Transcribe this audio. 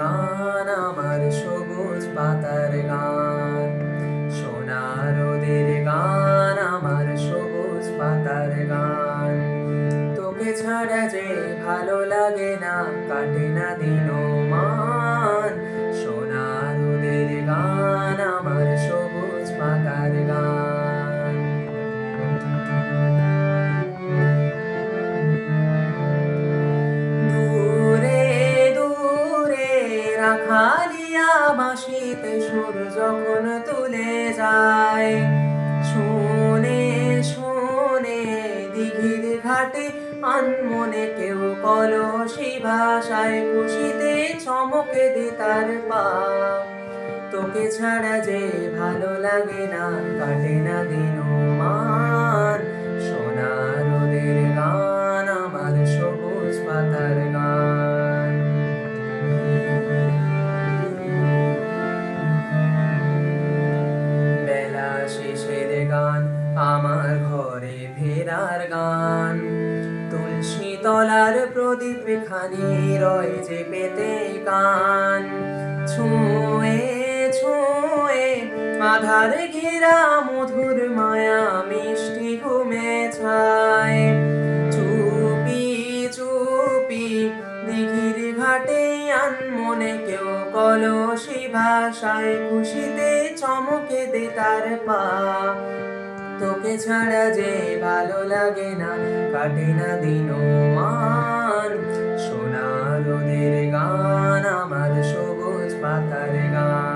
গান, আমার সবুজ পাতার গান। সোনা রোদের গান, আমার সবুজ পাতার গান। তোকে ছাড়া যে ভালো লাগে না, কাটে না দিনমান। সোনা রোদের গান, আমার সবুজ পাতার গান। দূরে দূরে রাখালিয়া বাঁশিতে সুর যখন তুলে যায়, শুনে শুনে দিঘির ঘাটে আনমনে কেউ কলসি ভাষায়, খুশিতে চমকে দে তার পা। তোকে ছাড়া যে ভালো লাগে না, কাটে না দিনমান। সোনা রোদের গান, আমার সবুজ পাতার গান। বেলা শেষের গান, আমার ঘরে ফেরার গান। তুলসী তলার প্রদীপ খানি রয় যে পেতে কান। ছুঁয়ে ছুঁয়ে আধার ঘেরা মধুর মায়া, মিষ্টি ঘুমে ছায়। চুপি চুপি দিঘির ঘাটে আনমনে কেউ কলসি ভাষায়, খুশিতে চমকে দে তার পা। তোকে ছাড়া যে ভালো লাগে না, কাটে না দিনমান। সোনা রোদের গান, আমার সবুজ পাতার গান।